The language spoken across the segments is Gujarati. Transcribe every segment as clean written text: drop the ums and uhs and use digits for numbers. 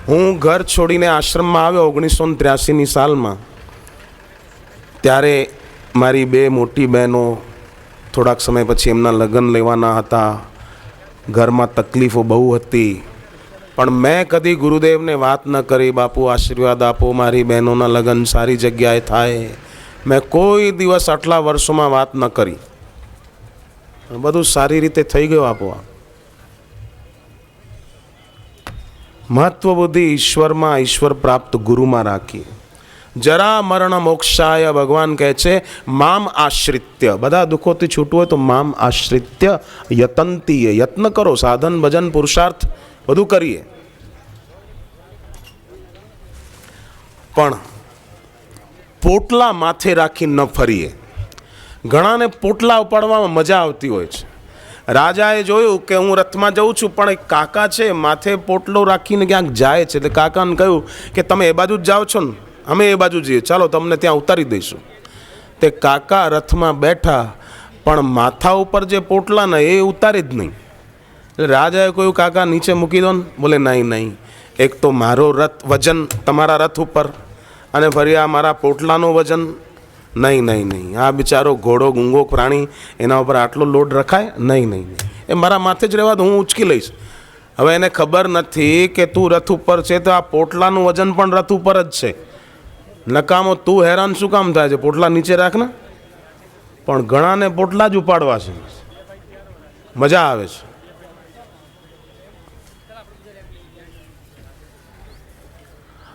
હું ઘર છોડીને આશ્રમમાં આવ્યો 1983ની સાલમાં. ત્યારે મારી બે મોટી બહેનો, થોડાક સમય પછી એમના લગ્ન લેવાના હતા. ઘરમાં તકલીફો બહુ હતી, પણ મેં કદી ગુરુદેવને વાત ન કરી, બાપુ આશીર્વાદ આપો, મારી બહેનોના લગ્ન સારી જગ્યાએ થાય. મેં કોઈ દિવસ આટલા વર્ષોમાં વાત ન કરી. બધું સારી રીતે થઈ ગયું આપોઆપ. મહત્વ બુદ્ધિ ઈશ્વરમાં, ઈશ્વર પ્રાપ્ત ગુરુમાં રાખી. જરા મરણ મોક્ષાય, ભગવાન કહે છે મામ આશ્રિત્ય. બધા દુઃખોથી છૂટવું હોય તો મામ આશ્રિત્ય યતંતીય, યત્ન કરો, સાધન ભજન પુરુષાર્થ બધું કરીએ. પણ પોટલા માથે રાખી ન ફરીએ. ઘણાને પોટલા ઉપાડવામાં મજા આવતી હોય છે. રાજાએ જોયું કે હું રથમાં જઉં છું, પણ એક કાકા છે માથે પોટલો રાખીને ક્યાંક જાય છે. એટલે કાકાને કહ્યું કે તમે એ બાજુ જ જાઓ છો ને, અમે એ બાજુ જઈએ, ચાલો તમને ત્યાં ઉતારી દઈશું. તે કાકા રથમાં બેઠા, પણ માથા ઉપર જે પોટલા ને એ ઉતારી જ નહીં. એટલે રાજાએ કહ્યું કાકા નીચે મૂકી દો ને. બોલે નહીં, એક તો મારો રથ વજન તમારા રથ ઉપર, અને ફરી આ મારા પોટલાનું વજન. નહીં, આ બિચારો ઘોડો ગુંગો પ્રાણી, એના ઉપર આટલો લોડ રખાય? નહીં, એ મારા માથે જ રહેવા દો, હું ઉચકી લઈશ. હવે એને ખબર નથી કે તું રથ ઉપર છે તો આ પોટલાનું વજન પણ રથ ઉપર જ છે. નકામો તું હેરાન શું કામ થાય છે? પોટલા નીચે રાખ ને. પણ ઘણાને પોટલા જ ઉપાડવા છે, મજા આવે છે.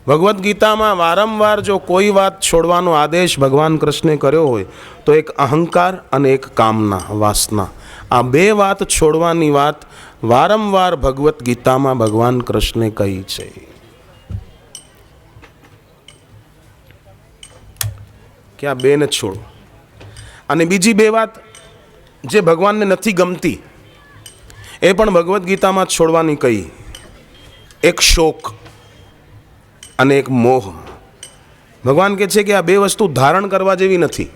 ભગવદ્ ગીતામાં વારંવાર જો કોઈ વાત છોડવાનો આદેશ ભગવાન કૃષ્ણે કર્યો હોય તો એક અહંકાર અને એક કામના, વાસના, આ બે વાત છોડવાની વાત વારંવાર ભગવદ્ ગીતામાં ભગવાન કૃષ્ણે કહી છે. કે આ બેને છોડો. અને બીજી બે વાત જે ભગવાનને નથી ગમતી એ પણ ભગવદ્ ગીતામાં છોડવાની કહી. એક શોક અને એક મોહ. ભગવાન કહે છે કે આ બે વસ્તુ ધારણ કરવા જેવી નથી.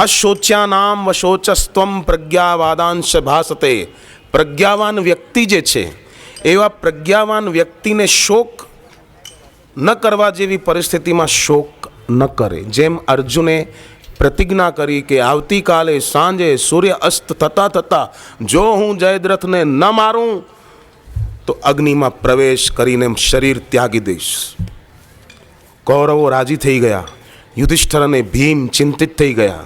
અશોચ્યાનામ વશોચસ્ત્વમ પ્રજ્ઞાવાદાંશ ભાસતે. પ્રજ્ઞાવાન વ્યક્તિ જે છે એવા પ્રજ્ઞાવાન વ્યક્તિને શોક ન કરવા જેવી પરિસ્થિતિમાં શોક ન કરે. જેમ અર્જુને પ્રતિજ્ઞા કરી કે આવતીકાલે સાંજે સૂર્ય અસ્ત થતાં થતાં જો હું જયદ્રથને ન મારું તો અગ્નિમાં પ્રવેશ કરીને શરીર ત્યાગી દઈશ. કૌરવો રાજી થઈ ગયા. યુધિષ્ઠિર અને ભીમ ચિંતિત થઈ ગયા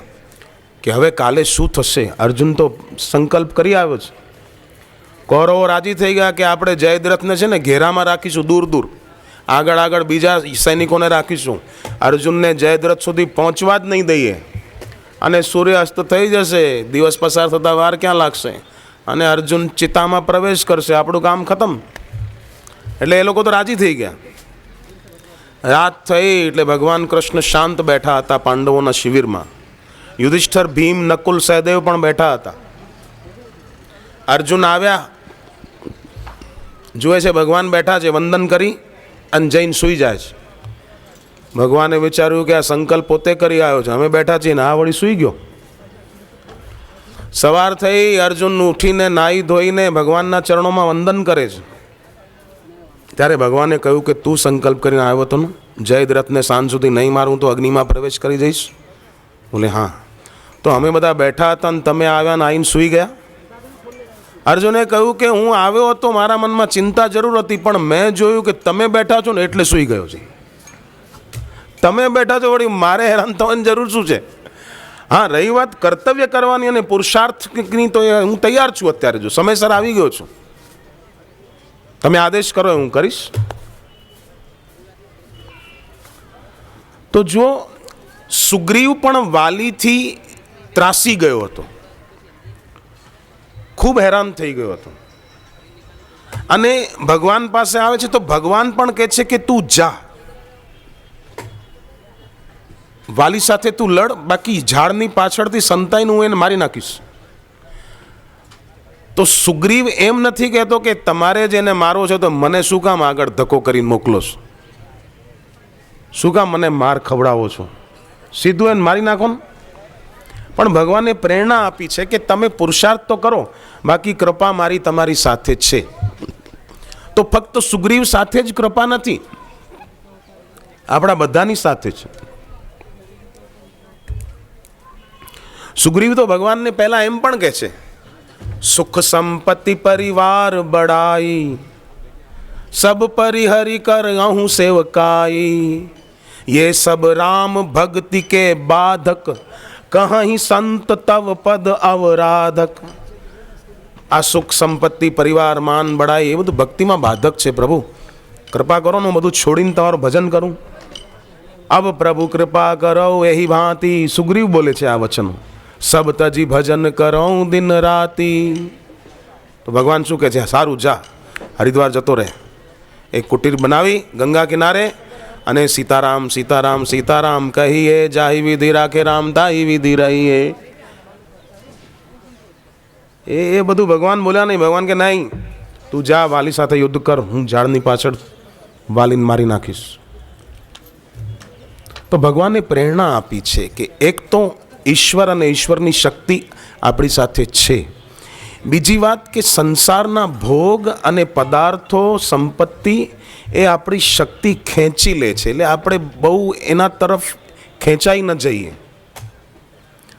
કે હવે કાલે શું થશે. અર્જુન તો સંકલ્પ કરી આવ્યો છે. કૌરવો રાજી થઈ ગયા કે આપણે જયદ્રથને છે ને ઘેરામાં રાખીશું, દૂર દૂર, આગળ બીજા સૈનિકોને રાખીશું. અર્જુનને જયદ્રથ સુધી પહોંચવા જ નહીં દઈએ. અને સૂર્ય અસ્ત થઈ જશે, દિવસ પસાર થતાં વાર ક્યાં લાગશે, અને અર્જુન ચિતામાં પ્રવેશ કરશે, આપણું કામ ખતમ. એટલે એ લોકો તો રાજી થઈ ગયા. રાત થઈ એટલે ભગવાન કૃષ્ણ શાંત બેઠા હતા પાંડવોના શિબિરમાં. યુધિષ્ઠિર, ભીમ, નકુલ, સહદેવ પણ બેઠા હતા. અર્જુન આવ્યા, જુએ છે ભગવાન બેઠા છે, વંદન કરી અને જઈને સૂઈ જાય છે. ભગવાને વિચાર્યું કે આ સંકલ્પ પોતે કરી આવ્યો છે, અમે બેઠા છીએ ને આ વળી સૂઈ ગયો. સવાર થઈ, અર્જુન ઉઠીને નાહી ધોઈને ભગવાનના ચરણોમાં વંદન કરે છે. ત્યારે ભગવાને કહ્યું કે તું સંકલ્પ કરીને આવ્યો હતો ને જયદ્રથને સાંજ સુધી નહીં મારું તો અગ્નિમાં પ્રવેશ કરી જઈશ. બોલે હા. તો અમે બધા બેઠા હતા ને તમે આવ્યા ને આવીને સૂઈ ગયા. અર્જુને કહ્યું કે હું આવ્યો હતો, મારા મનમાં ચિંતા જરૂર હતી, પણ મેં જોયું કે તમે બેઠા છો ને એટલે સૂઈ ગયો છે. તમે બેઠા છો વળી મારે હેરાન થવાની જરૂર શું છે? હા, રહી વાત કર્તવ્ય કરવાની અને પુરુષાર્થની તો હું તૈયાર છું અત્યારે. જો સમયસર આવી ગયો છું, તમે આદેશ કરો હું કરીશ. તો જો સુગ્રીવ પણ વાલીથી ત્રાસી ગયો હતો, ખૂબ હેરાન થઈ ગયો હતો, અને ભગવાન પાસે આવે છે તો ભગવાન પણ કહે છે કે તું જા, વાલી સાથે તું લડ, બાકી ઝાડની પાછળથી સંતાઈને હું એને મારી નાખીશ. તો સુગ્રીવ એમ નથી કહેતો કે તમારે જેને મારો છે તો મને શું કામ આગળ ધક્કો કરીને મોકલો છો, શું કામ મને માર ખવડાવો છો, સીધું એને મારી નાખો ને. પણ ભગવાને પ્રેરણા આપી છે કે તમે પુરુષાર્થ તો કરો, બાકી કૃપા મારી તમારી સાથે છે. તો ફક્ત સુગ્રીવ સાથે જ કૃપા નથી, આપણા બધાની સાથે છે. સુગ્રીવ તો ભગવાનને પહેલા એમ પણ કહે છે, સુખ સંપત્તિ પરિવાર બડાઈ, સબ પરિહરી કર અહું સેવકાઈ, ये सब राम भक्ति के बाधक, कहीं संत तव पद अवराधक. આ સુખ સંપત્તિ પરિવાર માન બડાઈ એ બધું ભક્તિમાં બાધક છે. પ્રભુ કૃપા કરો ને હું બધું છોડીને તમારું ભજન કરું. અબ પ્રભુ કૃપા કરો એહી ભાંતિ, સુગ્રીવ બોલે છે આ વચનો. સબ તજી ભજન કરો દિન રાતી. તો ભગવાન શું કહે છે, સારું જા હરિદ્વાર જતો રહે, એક કુટીર બનાવી ગંગા કિનારે અને સીતારામ સીતારામ સીતારામ કહીએ, જાહી વિધિ રાખે રામ તાહી વિધિ રહીએ. એ બધું ભગવાન બોલ્યા નહીં. ભગવાન કે નહીં, તું જા વાલી સાથે યુદ્ધ કર, હું ઝાડની પાછળ વાલીને મારી નાખીશ. તો ભગવાને પ્રેરણા આપી છે કે એક તો ઈશ્વર અને ઈશ્વરની શક્તિ આપણી સાથે છે. બીજી વાત કે સંસારના ભોગ અને પદાર્થો સંપત્તિ એ આપણી શક્તિ ખેંચી લે છે, એટલે આપણે બહુ એના તરફ ખેંચાઈ ન જઈએ.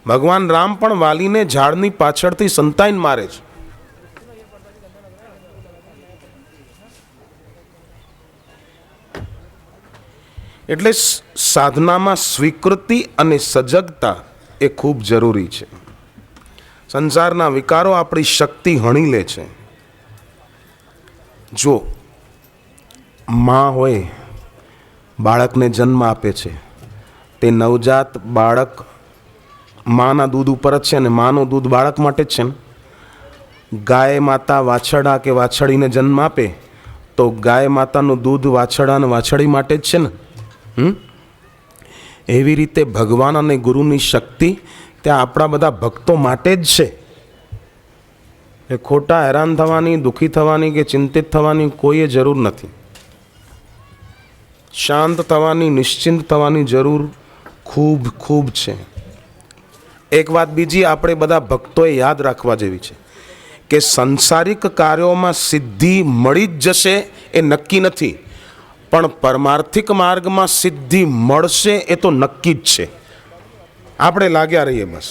ભગવાન રામ પણ વાલીને ઝાડની પાછળથી સંતાઈને મારે છે. એટલે સાધનામાં સ્વીકૃતિ અને સજગતા એ ખૂબ જરૂરી છે. સંસારના વિકારો આપણી શક્તિ હણી લે છે. જો માં હોય બાળકને જન્મ આપે છે, તે નવજાત બાળક માના દૂધ ઉપર જ છે અને માનું દૂધ બાળક માટે જ છે ને. ગાય માતા વાછરડા કે વાછડીને જન્મ આપે તો ગાય માતાનું દૂધ વાછરડા અને વાછડી માટે જ છે ને. એવી રીતે ભગવાન અને ગુરુની શક્તિ ત્યાં આપણા બધા ભક્તો માટે જ છે. એ ખોટા હેરાન થવાની, દુઃખી થવાની કે ચિંતિત થવાની કોઈ જરૂર નથી. શાંત થવાની, નિશ્ચિંત થવાની જરૂર ખૂબ ખૂબ છે. એક વાત બીજી આપણે બધા ભક્તોએ યાદ રાખવા જેવી છે કે સંસારિક કાર્યોમાં સિદ્ધિ મળી જ જશે એ નક્કી નથી, પણ પરમાર્થિક માર્ગમાં સિદ્ધિ મળશે એ તો નક્કી જ છે. આપણે લાગ્યા રહીએ બસ.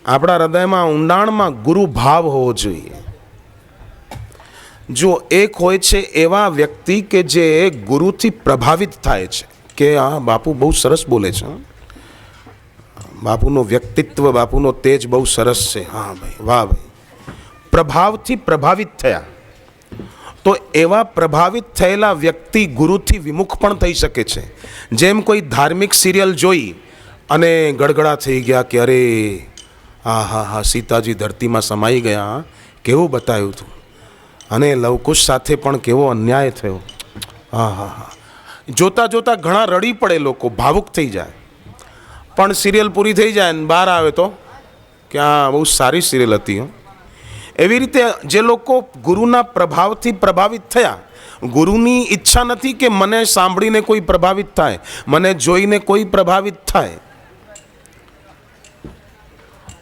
આપણા હૃદયમાં ઊંડાણમાં ગુરુ ભાવ હોવો જોઈએ. જો એક હોય છે એવા વ્યક્તિ કે જે ગુરુથી પ્રભાવિત થાય છે કે હા બાપુ બહુ સરસ બોલે છે, બાપુનું વ્યક્તિત્વ, બાપુનો તેજ બહુ સરસ છે, હા ભાઈ વાહ ભાઈ, પ્રભાવથી પ્રભાવિત થયા. તો એવા પ્રભાવિત થયેલા વ્યક્તિ ગુરુથી વિમુખ પણ થઈ શકે છે. જેમ કોઈ ધાર્મિક સિરિયલ જોઈ અને ગડગડા થઈ ગયા કે અરે હા હા હા સીતાજી ધરતીમાં સમાઈ ગયા, કેવું બતાવ્યું હતું, અને લવકુશ સાથે પણ કેવો અન્યાય થયો, હા હા હા. જોતા જોતા ઘણા રડી પડે, લોકો ભાવુક થઈ જાય. પણ સિરિયલ પૂરી થઈ જાય ને બહાર આવે તો કે આ બહુ સારી સિરિયલ હતી. એવી રીતે જે લોકો ગુરુના પ્રભાવથી પ્રભાવિત થયા, ગુરુની ઈચ્છા નથી કે મને સાંભળીને કોઈ પ્રભાવિત થાય, મને જોઈને કોઈ પ્રભાવિત થાય.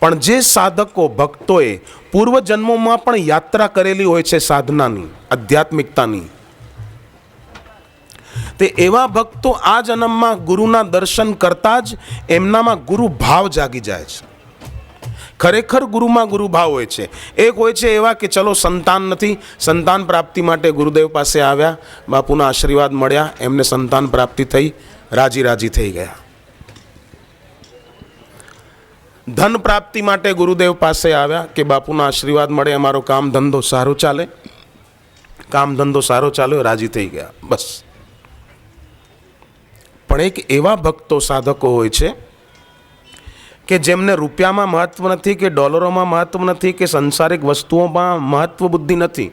પણ જે સાધકો ભક્તોએ પૂર્વજન્મોમાં પણ યાત્રા કરેલી હોય છે સાધનાની, આધ્યાત્મિકતાની, તે એવા ભક્તો આ જન્મમાં ગુરુના દર્શન કરતા જ એમનામાં ગુરુ ભાવ જાગી જાય છે. ખરેખર ગુરુમાં ગુરુ ભાવ હોય છે. એક હોય છે એવા કે ચલો સંતાન નથી, સંતાન પ્રાપ્તિ માટે ગુરુદેવ પાસે આવ્યા, બાપુના આશીર્વાદ મળ્યા, એમને સંતાન પ્રાપ્તિ થઈ, રાજી રાજી થઈ ગયા. ધન પ્રાપ્તિ માટે ગુરુદેવ પાસે આવ્યા કે બાપુના આશીર્વાદ મળે, અમારો કામ ધંધો સારો ચાલે, કામ ધંધો સારો ચાલ્યો, રાજી થઈ ગયા, બસ. પણ એક એવા ભક્તો સાધકો હોય છે કે જેમને રૂપિયામાં મહત્વ નથી, કે ડોલરોમાં મહત્વ નથી, કે સંસારિક વસ્તુઓમાં મહત્વ બુદ્ધિ નથી,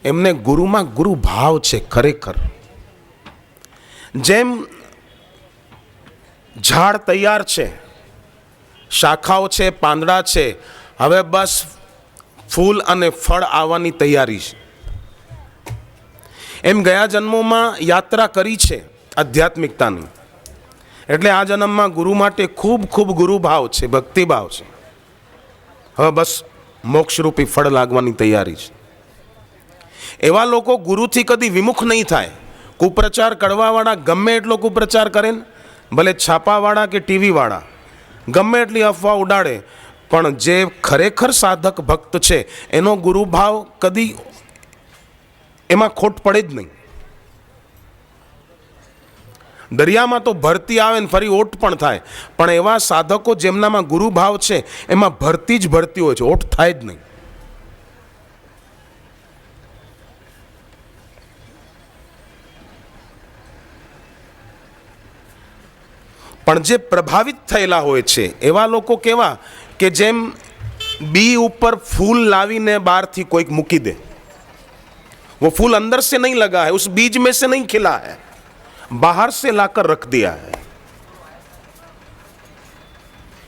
એમને ગુરુમાં ગુરુ ભાવ છે ખરેખર. જેમ ઝાડ તૈયાર છે, શાખાઓ છે, પાંદડા છે, હવે બસ ફૂલ અને ફળ આવવાની તૈયારી છે. એમ ગયા જન્મોમાં યાત્રા કરી છે આધ્યાત્મિકતાની, એટલે આ જન્મમાં ગુરુ માટે ખૂબ ખૂબ ગુરુ ભાવ છે, ભક્તિ ભાવ છે. હવે બસ મોક્ષરૂપી ફળ લાગવાની તૈયારી છે. એવા લોકો ગુરુથી કદી વિમુખ નહીં થાય. કુપ્રચાર કરવાવાળા ગમે એટલો કુપ્રચાર કરે ને, ભલે છાપાવાળા કે ટીવીવાળા ગમે એટલી અફવા ઉડાડે, પણ જે ખરેખર સાધક ભક્ત છે એનો ગુરુભાવ કદી એમાં ખોટ પડે જ નહીં. દરિયામાં તો ભરતી આવે ને ફરી ઓટ પણ થાય, પણ એવા સાધકો જેમનામાં ગુરુભાવ છે એમાં ભરતી જ ભરતી હોય છે, ઓટ થાય જ નહીં. પણ જે પ્રભાવિત થયેલા હોય છે એવા લોકો કેવા કે જેમ બી ઉપર ફૂલ લાવીને બહારથી કોઈક મૂકી દે, वो फूल अंदर से नहीं लगा है, उस बीज में से नहीं खिला है, बाहर से लाकर रख दिया है.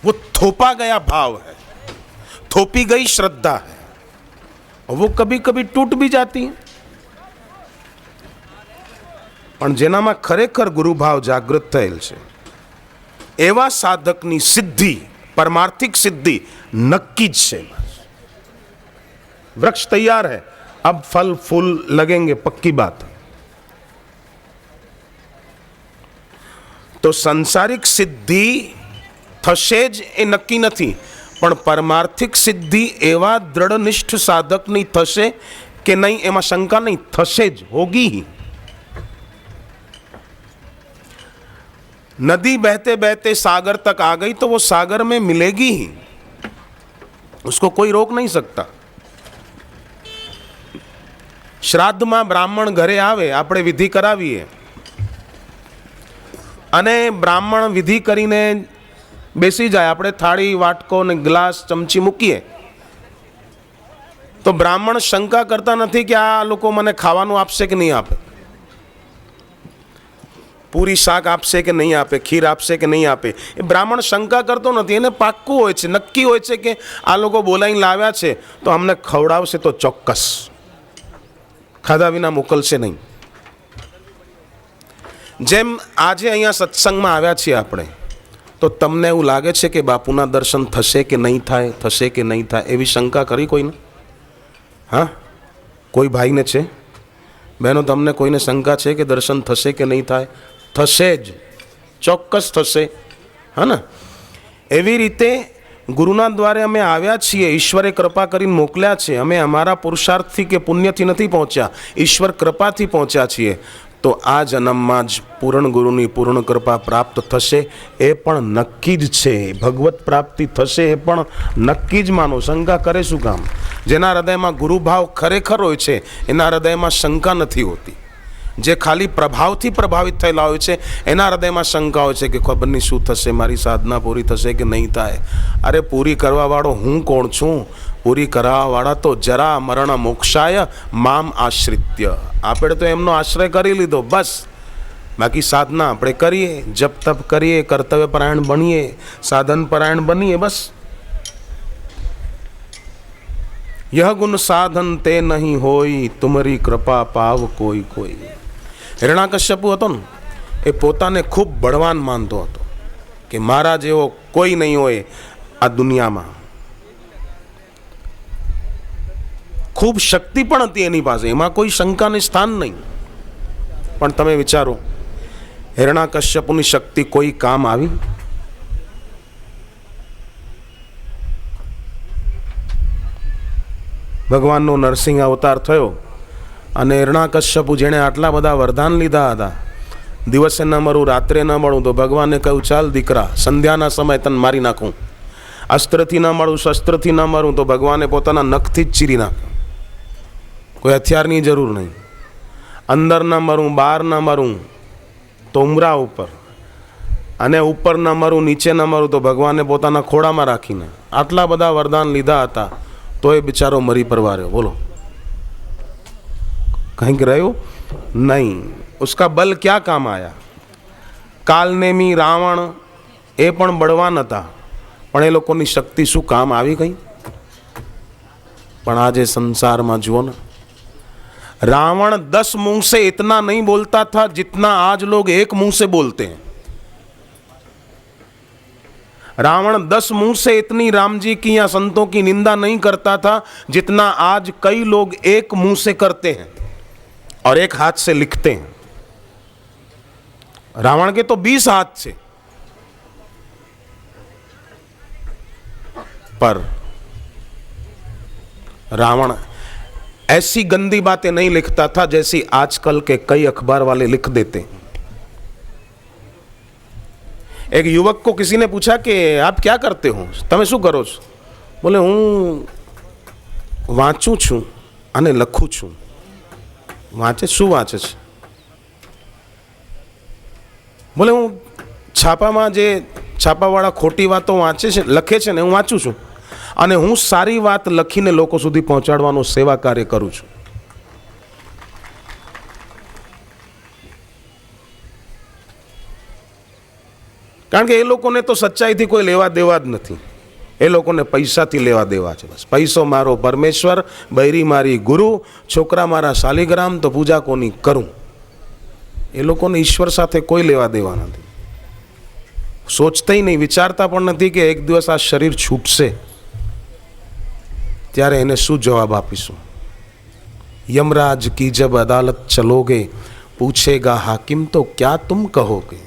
वो थोपा गया भाव है, थोपी गई श्रद्धा है, और वो कभी कभी टूट भी जाती है. પણ જેનામાં ખરેખર ગુરુભાવ જાગૃત થયેલ છે એવા સાધકની સિદ્ધિ, परमार्थिक सिद्धि नक्की જ છે. वृक्ष तैयार है, अब फल फूल लगेंगे, पक्की बात. तो सांसारिक सिद्धि થશે જ એ નક્કી નથી, પણ પરમાર્થિક સિદ્ધિ એવા દ્રઢનિષ્ઠ સાધકની થશે કે નહીં એમાં શંકા નહીં, થશે જ, હોગી ही. नदी बहते बहते सागर तक आ गई तो वो सागर में मिलेगी ही, उसको कोई रोक नहीं सकता. શ્રાદ્ધમાં બ્રાહ્મણ ઘરે આવે, આપણે વિધિ કરાવીએ અને બ્રાહ્મણ વિધિ કરીને બેસી જાય, આપણે થાળી વાટકો ને ગ્લાસ ચમચી મૂકીએ તો બ્રાહ્મણ શંકા કરતા નથી કે આ લોકો મને ખાવાનું આપશે કે નહીં આપે, પૂરી શાક આપશે કે નહીં આપે, ખીર આપશે કે નહીં આપે. એ બ્રાહ્મણ શંકા કરતો નથી, એને પાક્કું હોય છે, નક્કી હોય છે કે આ લોકો બોલાવીને લાવ્યા છે તો અમને ખવડાવશે તો ચોક્કસ, ખાધા વિના મોકલશે નહીં. જેમ આજે અહીંયા સત્સંગમાં આવ્યા છીએ આપણે, તો તમને એવું લાગે છે કે બાપુના દર્શન થશે કે નહીં થાય, થશે કે નહીં થાય, એવી શંકા કરી કોઈને? હા, કોઈ ભાઈને છે? બહેનો, તમને કોઈને શંકા છે કે દર્શન થશે કે નહીં થાય? થશે જ, ચોક્કસ થશે. હા ને? એવી રીતે ગુરુના દ્વારે અમે આવ્યા છીએ, ઈશ્વરે કૃપા કરીને મોકલ્યા છે, અમે અમારા પુરુષાર્થથી કે પુણ્યથી નથી પહોંચ્યા, ઈશ્વર કૃપાથી પહોંચ્યા છીએ. તો આ જન્મમાં જ પૂર્ણ ગુરુની પૂર્ણ કૃપા પ્રાપ્ત થશે એ પણ નક્કી જ છે. ભગવત પ્રાપ્તિ થશે એ પણ નક્કી જ માનો, શંકા કરે શું કામ? જેના હૃદયમાં ગુરુભાવ ખરેખર હોય છે એના હૃદયમાં શંકા નથી હોતી. જે ખાલી પ્રભાવથી પ્રભાવિત થયેલા હોય છે એના હૃદયમાં શંકા હોય છે કે ખબર નહીં શું થશે, મારી સાધના પૂરી થશે કે નહીં થાય. અરે પૂરી કરવાવાળો હું કોણ છું? પૂરી કરાવવાવાળા તો જરા મરણ મોક્ષાય મામ આશ્રિત્ય. આપણે તો એમનો આશ્રય કરી લીધો બસ. બાકી સાધના આપણે કરીએ, જપ તપ કરીએ, કર્તવ્ય પરાયણ બનીએ, સાધન પરાયણ બનીએ, બસ. यह गुण साधन ते नहीं होई, तुम्हारी कृपा पाव कोई कोई. હિરણાકશ્યપુ હતો ને, એ પોતાને ખૂબ બળવાન માનતો હતો કે મારા જેવો કોઈ નહીં હોય આ દુનિયામાં. ખૂબ શક્તિ પણ હતી એની પાસે, એમાં કોઈ શંકાને સ્થાન નહીં. પણ તમે વિચારો, હિરણાકશ્યપુની શક્તિ કોઈ કામ આવી? ભગવાનનો નરસિંહ અવતાર થયો અને હિરણાકશ્યપુ જેણે આટલા બધા વરદાન લીધા હતા, દિવસે ન મરું, રાત્રે ન મળું, તો ભગવાને કહ્યું ચાલ દીકરા, સંધ્યાના સમય તને મારી નાખું. અસ્ત્રથી ન મળું, શસ્ત્રથી ન મરું, તો ભગવાને પોતાના નખથી જ ચીરી નાખ્યું. કોઈ હથિયારની જરૂર નહીં. અંદર ન મરું, બહાર ન મરું, તો ઉમરા ઉપર, અને ઉપર ન મરું, નીચે ન મરું, તો ભગવાને પોતાના ખોળામાં રાખીને આટલા બધા વરદાન લીધા હતા તો એ બિચારો મરી પરવાર્યો. બોલો, કંઈક રહ્યું નહીં. उसका बल क्या काम आया? કાલનેમી રાવણ એ પણ બળવાન હતા, પણ એ લોકોની શક્તિ શું કામ આવી ગઈ? પણ આજે સંસારમાં જુઓ ને, रावण 10 मुंह से इतना नहीं बोलता था जितना आज लोग एक मुंह से बोलते हैं. रावण 10 मुंह से इतनी राम जी की या संतों की निंदा नहीं करता था जितना आज कई लोग एक मुंह से करते हैं और एक हाथ से लिखते हैं। रावण के तो 20 हाथ से, पर रावण ऐसी गंदी बातें नहीं लिखता था जैसी आजकल के कई अखबार वाले लिख देते हैं। एक युवक को किसी ने पूछा कि आप क्या करते हो, તમે શું કરો છો? બોલે હું વાંચું છું અને લખું છું। વાંચે શું વાંચે છે? બોલે હું છાપામાં જે છાપાવાળા ખોટી વાતો વાંચે છે, લખે છે ને હું વાંચું છું અને હું સારી વાત લખીને લોકો સુધી પહોંચાડવાનું સેવા કાર્ય કરું છું। કારણ કે એ લોકોને તો સચ્ચાઈથી કોઈ લેવા દેવા જ નથી, એ લોકોને પૈસાથી લેવા દેવા છે। બસ પૈસો મારો પરમેશ્વર, બૈરી મારી ગુરુ, છોકરા મારા શાલિગ્રામ, તો પૂજા કોની કરું। એ લોકોને ઈશ્વર સાથે કોઈ લેવા દેવા નથી, સોચતા ही नहीं, વિચારતા પણ નથી કે એક દિવસ આ શરીર છૂટશે ત્યારે એને શું જવાબ આપીશું। यमराज की जब अदालत चलोगे पूछेगा हाकिम तो क्या तुम कहोगे।